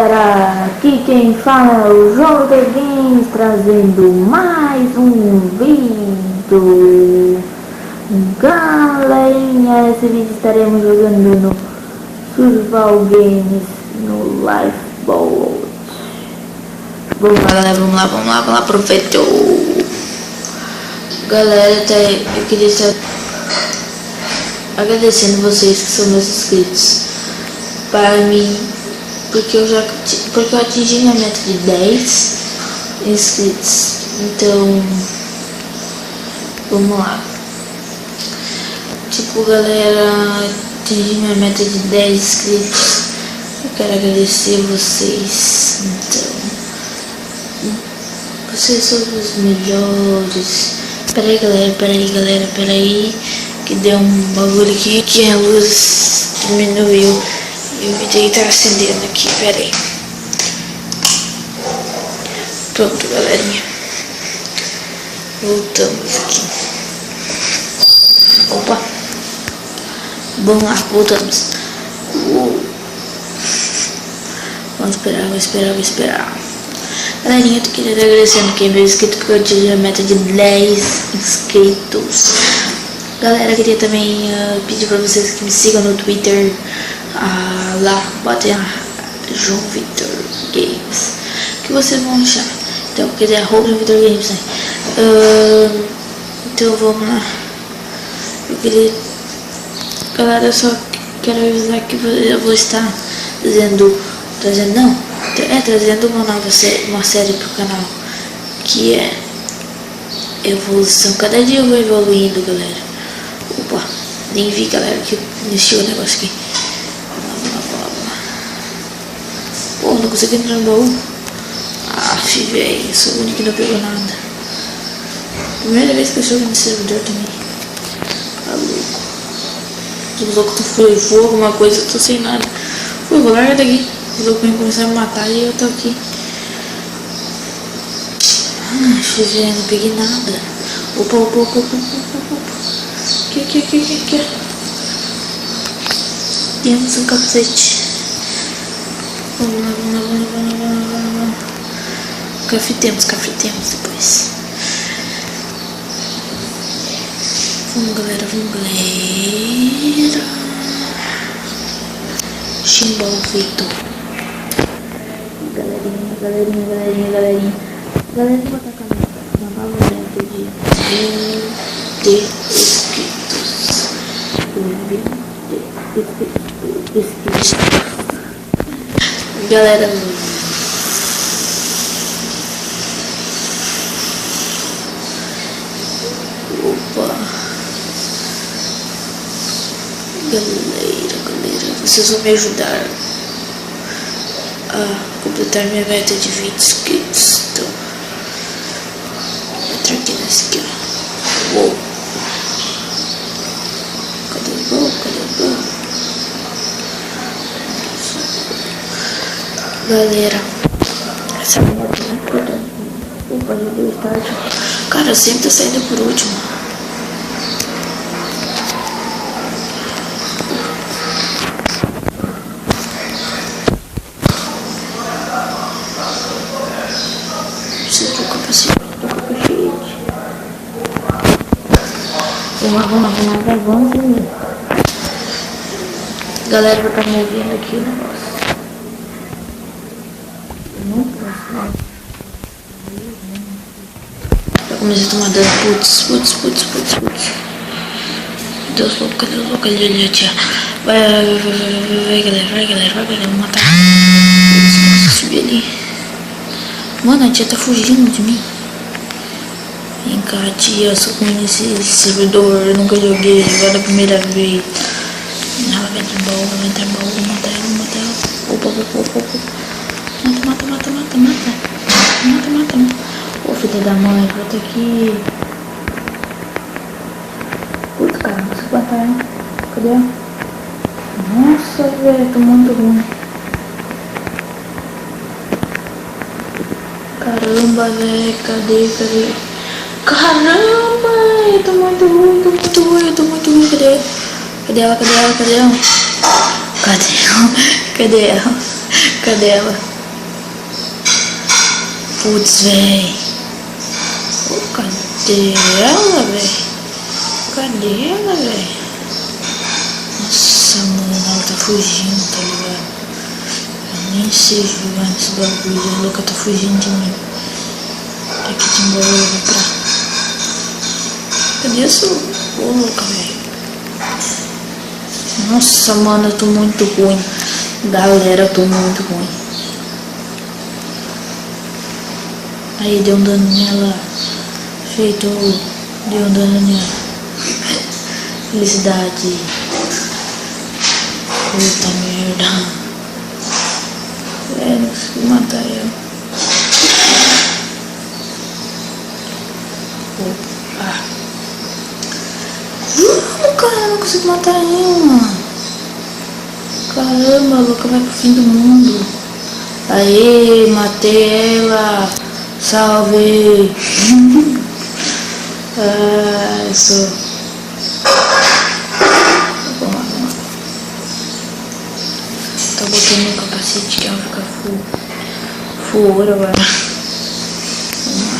Aqui quem fala é o João The Games, trazendo mais um vídeo. Galerinha, nesse vídeo estaremos jogando no Survival Games, no Lifeboat. Vamos lá, galera, vamos lá, aproveitou. Galera, eu queria estar agradecendo vocês que são meus inscritos. Para mim, porque eu atingi minha meta de 10 inscritos. Então, vamos lá. Tipo, galera, atingi minha meta de 10 inscritos. Eu quero agradecer vocês. Então, vocês são os melhores. Pera aí, que deu um bagulho aqui, que a luz diminuiu. E o vídeo tá acendendo aqui, pera aí. Pronto, galerinha. Voltamos aqui. Opa. Vamos lá, voltamos. Vamos esperar. Galerinha, eu queria estar agradecendo quem veio inscrito, porque eu atingi a meta de 10 inscritos. Galera, eu queria também pedir pra vocês que me sigam no Twitter. Lá, botem João Victor Games, que vocês vão achar. Então, quer dizer, João Victor Games, né? Então, vamos lá. Eu queria... Galera, eu só quero avisar que eu vou estar trazendo uma série pro canal, que é evolução. Cada dia eu vou evoluindo, galera. Opa, nem vi, galera, que mexeu o negócio aqui. Pô, não consegui entrar no baú. Velho, sou o único que não pegou nada. Primeira vez que eu jogo nesse servidor também. Tá louco. Os loucos foi fogo, alguma coisa, eu tô sem nada. Pô, vou largar daqui. Os loucos vão começar a me matar e eu tô aqui. Deixa eu ver, não peguei nada. Opa. Aqui. Temos um capacete. Vamos lá. Cafetemos depois. Vamos, galera. Chimbal feito. Galerinha. Galera, vou tacar uma nova meta de 20 inscritos. Galera, galera, vocês vão me ajudar a completar minha meta de 20 inscritos. Então, entra aqui nesse aqui, ó. Uou. Cadê o gol? Galera, essa é uma meta muito importante. Opa, já deu start. Cara, eu sempre tô saindo por último. Vamos ver. Galera, vai estar me ouvindo aqui o negócio. Já comecei a tomar dano. Putz. Deus louco, cadê o louco ali, tia? Vai, galera, vou matar. Nossa, subir ali. Mano, a tia tá fugindo de mim. Vem cá, tia, eu sou com esse servidor, eu nunca joguei, agora é a primeira vez. Ela vai entrar no baú, vou matar ela. Opa. Mata. Ô, filha da mãe, volta aqui. Putz, cara, não consigo matar ela. Cadê ela? Nossa, velho, tô muito ruim. Caramba, velho, cadê? Caramba, eu tô muito ruim, cadê ela? Cadê ela? Putz, véi. Oh, cadê ela, véi? Cadê ela, véi? Nossa, mano, ela tá fugindo, tá ligado? Eu nem sei jogar nesse bagulho. A louca tá fugindo de mim. Aqui tem bola, eu vou pra... Cadê essa louca, velho? Nossa, mano, eu tô muito ruim. Galera, eu tô muito ruim. Aí, deu um dano nela. Feito. Deu um dano nela. Felicidade. Puta merda. Não consegui matar ela. Opa. Cara, não consigo matar ela. Caramba, a louca vai pro fim do mundo. Aê, matei ela. Salve. Ah, eu sou... Vamos lá. Tô botando meu capacete que ela fica full ouro agora. Vamos lá.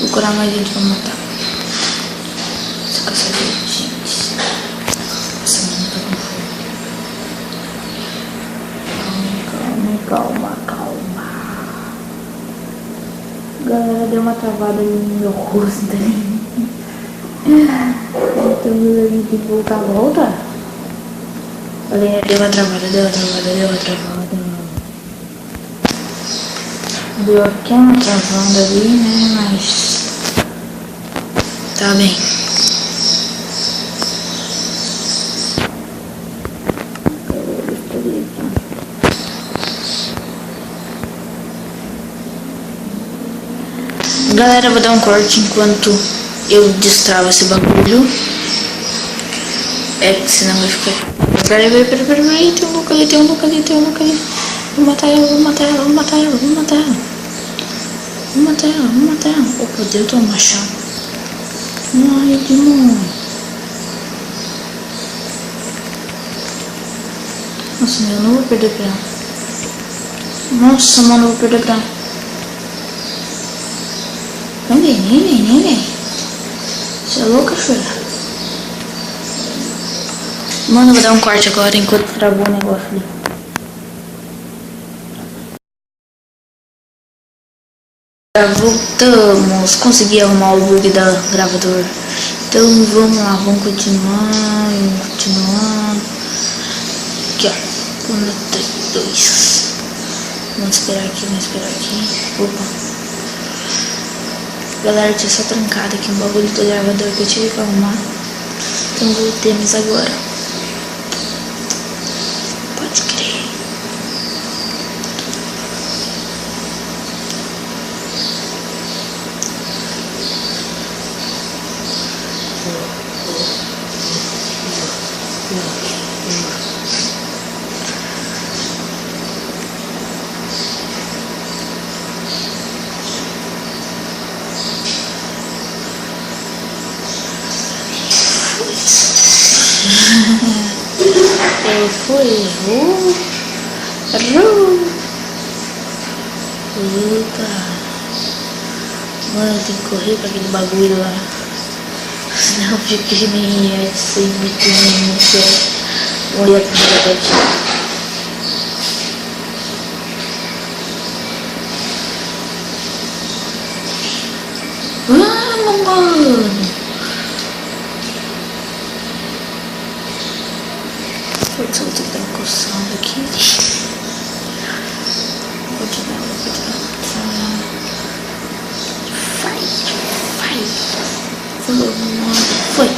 Vou curar mais gente pra matar. Essa caçadora, gente. Nossa, mano, tá com fome. Calma. Galera, deu uma travada ali no meu rosto. Então a gente tem que voltar a volta. Olha, deu uma travada. Deu aqui uma travada ali, né? Mas tá bem. Galera, eu vou dar um corte enquanto eu destravo esse bagulho. É, senão vai ficar... Peraí, tem um louco ali. Vou matar ela. Opa, deu um machado. Ai, demônio. Nossa, eu não vou perder pra ela. Nossa, mano, eu vou perder pra ela. Nem vem. Você é louca, filha? Mano, eu vou dar um corte agora enquanto travou o negócio ali. Voltamos. Consegui arrumar o bug da gravador. Então vamos lá, vamos continuar. Aqui, ó. 1, 3, 2. Vamos esperar aqui. Opa. Galera, tinha só trancado aqui um bagulho do gravador que eu tive que arrumar. Então voltemos agora. Pode crer. Eita. Mano, tem que correr pra aquele bagulho lá. Senão eu fico que nem sem muito certo. Olha a primeira batida. Vamos, mano. Putz, eu vou ter que dar uma coçada aqui. Vou tirar. Foi.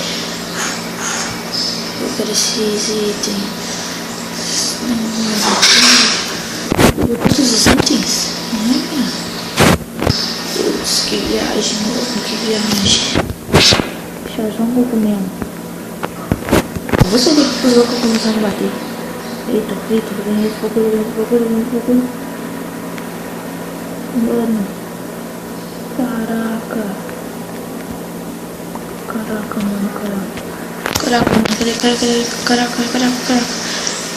Eu quero esses itens. Eu preciso dos itens. Putz, que viagem, louco, que viagem. Deixa eu só um pouco mesmo. Você tem que os loucos começando a bater. Eita, vem procura. Mano. Caraca, mano. Caraca.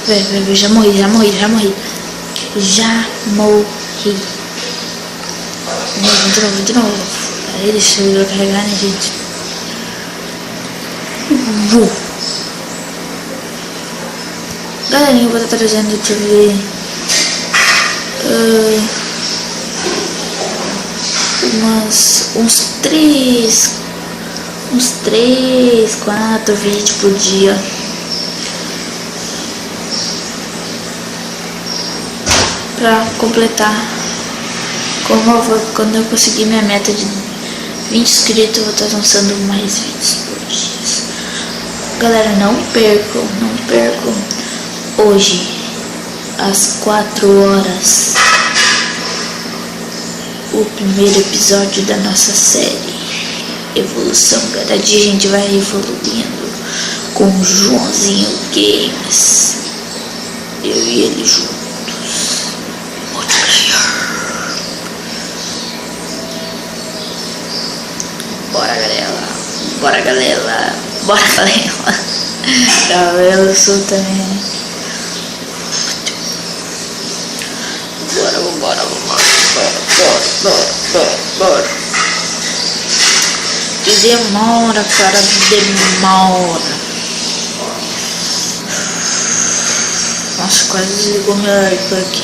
Véi, já morri. de novo. Aí deixa eu carregar, né, gente? Galerinha, eu vou estar trazendo, deixa eu ver, uns 3, 4 vídeos por dia. Pra completar. Quando eu conseguir minha meta de 20 inscritos, eu vou estar lançando mais vídeos por dia. Galera, não percam. Hoje, às 4 horas, o primeiro episódio da nossa série Evolução. Cada dia a gente vai evoluindo com o Joãozinho Games. Eu e ele juntos. Multiplayer. Bora, galera. Galera, sou também. Bora. Que demora, cara, demora. Nossa, quase desligou meu arco aqui.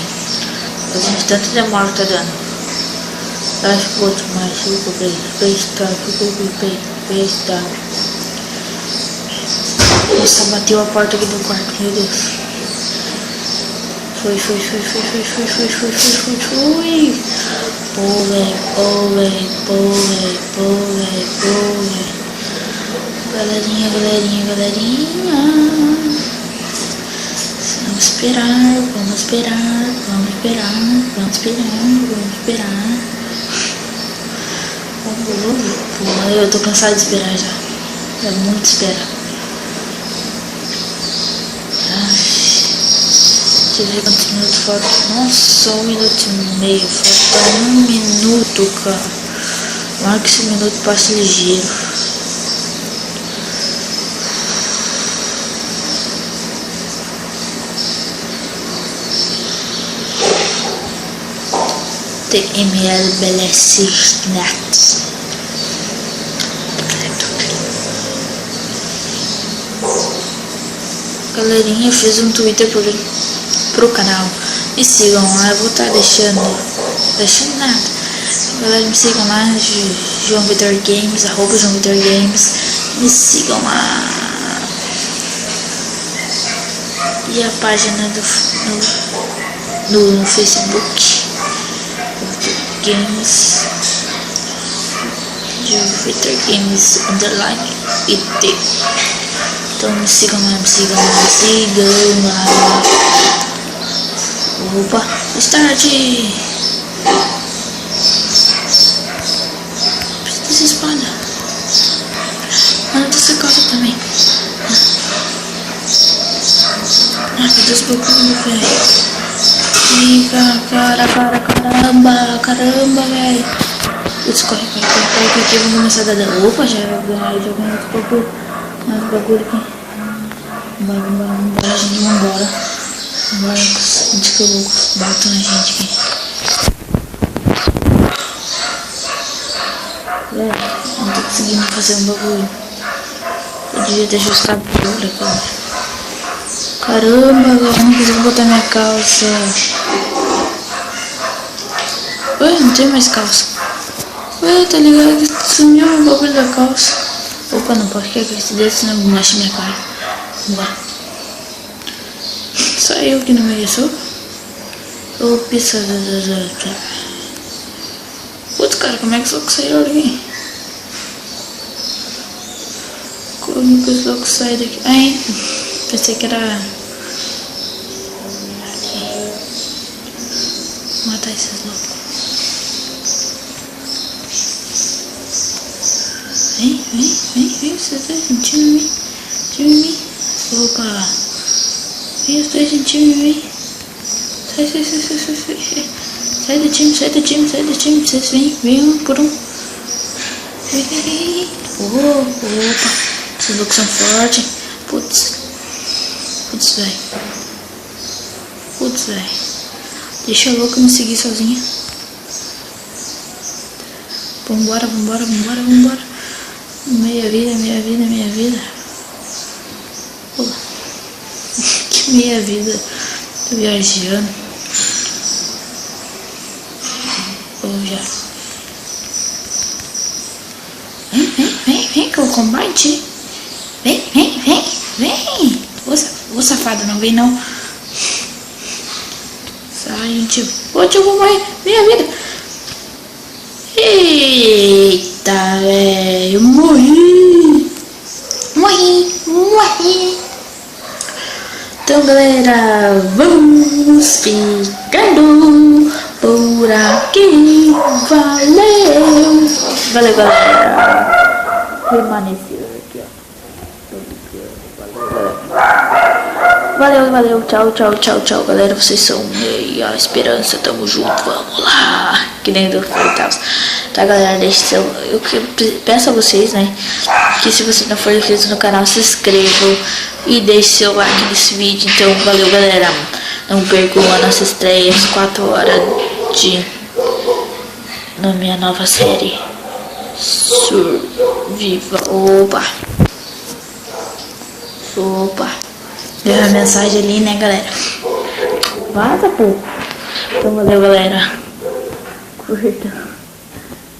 Fazendo tanto demora que tá dando. Acho que outro mais. Eu comprei. Paystack. Nossa, bateu a porta aqui do quarto, meu Deus. Foi. Pulei. Galerinha. Vamos esperar. Eu tô cansado de esperar já. É muito espera. Deixa eu ver quantos minutos faltam. Nossa, 1 minuto e meio. Falta 1 minuto, cara. Marca esse minuto, passa ligeiro. TML Belecir Net. Galerinha, eu fiz um Twitter pro canal. Me sigam lá, eu vou estar deixando nada. Galera, me sigam lá, João Vitor Games, @JoãoVitorGames. Me sigam lá. E a página no Facebook, Games, João Vitor Games _IT. Então me sigam lá. Opa, start! Preciso dessa espada. Dessa calça também. Ai, meu Deus, bagulho, velho. Caramba, velho. Putz, corre, aqui, vamos começar a dar. Opa, já ganhei outro bagulho. Mais bagulho aqui. Bora, gente, vambora. Antes que eu bato na gente aqui. Não tô conseguindo fazer um bagulho. Eu devia ter ajustado tudo, cara. Caramba, velho, não consigo botar minha calça. Ué, não tem mais calça. Ué, tá ligado que sumiu o bagulho da calça. Opa, não pode querer que esse desse, senão não acha minha cara. Vambora. Saiu aqui no meio, só. Opa, putz, cara, como é que os loucos saíram daqui? Como que os loucos saíram daqui? Ai, pensei que era... matar esses loucos. Vem, você tá sentindo mim? Opa! Vem, os dois sentindo mim. Sai do time, vocês vem um por um. Opa! Esses loucos são fortes. Putz, velho. Deixa o louco me seguir sozinha. Vambora, vambora, vambora, vambora. Meia vida, meia vida, meia vida. Pula. Que meia vida. Tô viajando. Já. Vem, que eu combate. Vem. Ô safado, não vem não. Sai, tio. Ô tio, vou morrer. Minha vida. Eita, velho. Morri. Então, galera, vamos ficando por aqui. Valeu, galera. Permaneceu aqui, ó. Valeu, tchau, galera. Vocês são a esperança, tamo junto, vamos lá. Que nem do Fortals. Tá, galera, deixa seu. Eu peço a vocês, né, que se você não for inscrito no canal, se inscrevam e deixe seu like nesse vídeo. Então, valeu, galera. Não percam a nossa estreia às 4 horas na minha nova série Survival. Opa. Deu a mensagem ali, né, galera? Vaza, pô. Então, valeu, galera. Curta.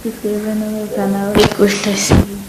Se inscreva no meu canal e curta esse vídeo.